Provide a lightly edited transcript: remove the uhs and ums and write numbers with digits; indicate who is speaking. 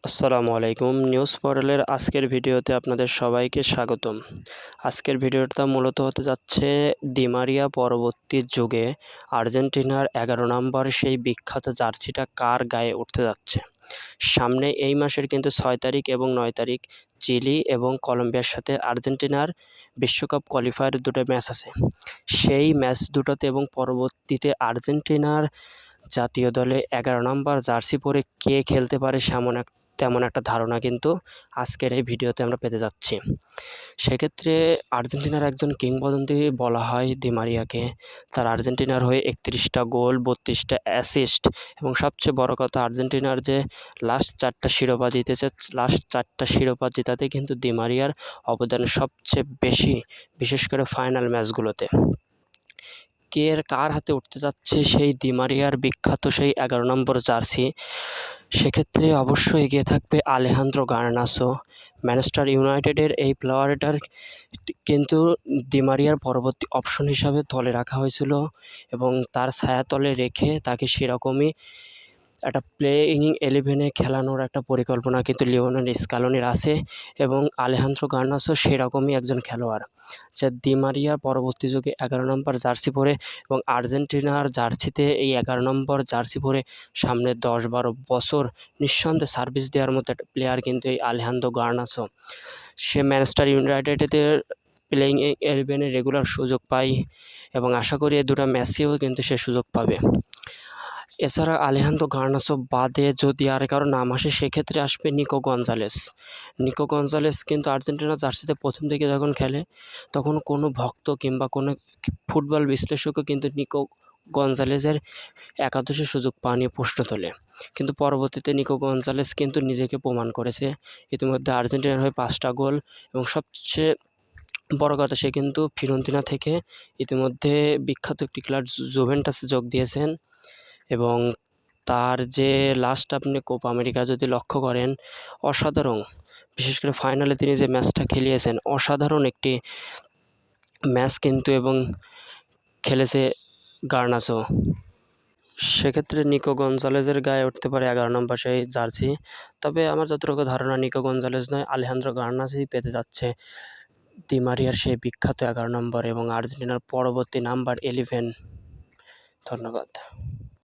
Speaker 1: আসসালামু আলাইকুম। নিউজ পোর্টালের আজকের ভিডিওতে আপনাদের সবাইকে স্বাগতম। আজকের ভিডিওটা মূলত হতে যাচ্ছে দি মারিয়া পরবর্তী যুগে আর্জেন্টিনার 11 নম্বর সেই বিখ্যাত জার্সিটা কার গায়ে উঠতে যাচ্ছে। সামনে এই মাসের কিন্তু 6 তারিখ এবং 9 তারিখ চিলি এবং কলম্বিয়ার সাথে আর্জেন্টিনার বিশ্বকাপ কোয়ালিফায়ার দুটো ম্যাচ আছে। সেই ম্যাচ দুটোতে এবং পরবর্তীতে আর্জেন্টিনার জাতীয় দলে 11 নম্বর জার্সি পরে কে খেলতে পারে তেমন একটা ধারণা কিন্তু আজকের এই ভিডিওতে আমরা পেতে যাচ্ছি। সেক্ষেত্রে আর্জেন্টিনার একজন কিংবদন্তি বলা হয় দি মারিয়াকে। তার আর্জেন্টিনার হয়ে 31টা গোল, 32টা অ্যাসিস্ট এবং সবচেয়ে বড় কথা আর্জেন্টিনার যে লাস্ট 4টা শিরোপা জিতেছে, লাস্ট 4টা শিরোপা জেতাতে কিন্তু দি মারিয়ার অবদান সবচেয়ে বেশি, বিশেষ করে ফাইনাল ম্যাচগুলোতে। কার হাতে উঠতে যাচ্ছে সেই দি মারিয়ার বিখ্যাত সেই 11 নম্বর জার্সি? সেক্ষেত্রে অবশ্যই এগিয়ে থাকবে আলেহান্দ্রো গার্নাচো। ম্যানচেস্টার ইউনাইটেডের এই প্লেয়ারটার কিন্তু দি মারিয়ার পরবর্তী অপশন হিসাবে দলে রাখা হয়েছিল এবং তার ছায়াতলে রেখে তাকে সেরকমই একটা প্লেইং 11-এ খেলানোর একটা পরিকল্পনা কিন্তু লিওনেল স্কালোনির আছে এবং আলেহান্দ্রো গার্নাচো সেরকমই একজন খেলোয়াড়, যা দি মারিয়া পরবর্তী যুগে 11 নম্বর জার্সি পরে এবং আর্জেন্টিনার জার্সিতে এই 11 নম্বর জার্সি পরে সামনে 10-12 বছর নিঃসন্দেহে সার্ভিস দেওয়ার মতো একটা প্লেয়ার কিন্তু এই আলেহান্দ্রো গার্নাচো। সে ম্যানচেস্টার ইউনাইটেডের প্লেইং 11-এ রেগুলার সুযোগ পায় এবং আশা করি এই দুটো ম্যাচেও কিন্তু সে সুযোগ পাবে। এছাড়া আলেহান্দ্রো গার্নাচো বাদে যদি আর কারো নাম আসে সেক্ষেত্রে আসবে নিকো গঞ্জালেস। নিকো গঞ্জালেস কিন্তু আর্জেন্টিনা জার্সিতে প্রথম দিকে যখন খেলে তখন কোনো ভক্ত কিংবা কোনো ফুটবল বিশ্লেষকও কিন্তু নিকো গঞ্জালেসের একাদশে সুযোগ পাওয়া নিয়ে প্রশ্ন তোলে, কিন্তু পরবর্তীতে নিকো গঞ্জালেস কিন্তু নিজেকে প্রমাণ করেছে। ইতিমধ্যে আর্জেন্টিনার হয়ে 5টা গোল এবং সবচেয়ে বড় কথা সে কিন্তু ফিওরেন্তিনা থেকে ইতিমধ্যে বিখ্যাত একটি ক্লাব জুভেন্টাসে যোগ দিয়েছেন এবং তার যে লাস্ট আপনি কোপা আমেরিকা যদি লক্ষ্য করেন, অসাধারণ, বিশেষ করে ফাইনালে তিনি যে ম্যাচটা খেলিয়েছেন অসাধারণ একটি ম্যাচ কিন্তু এবং খেলেছে গার্নাচো। সেক্ষেত্রে নিকো গঞ্জালেজের গায়ে উঠতে পারে 11 নম্বর সেই জার্সি। তবে আমার যতটুকু ধারণা নিকো গঞ্জালেজ নয়, আলেহান্দ্রো গার্নাচোই পেতে যাচ্ছে দি মারিয়ার সেই বিখ্যাত 11 নম্বর এবং আর্জেন্টিনার পরবর্তী নাম্বার 11। ধন্যবাদ।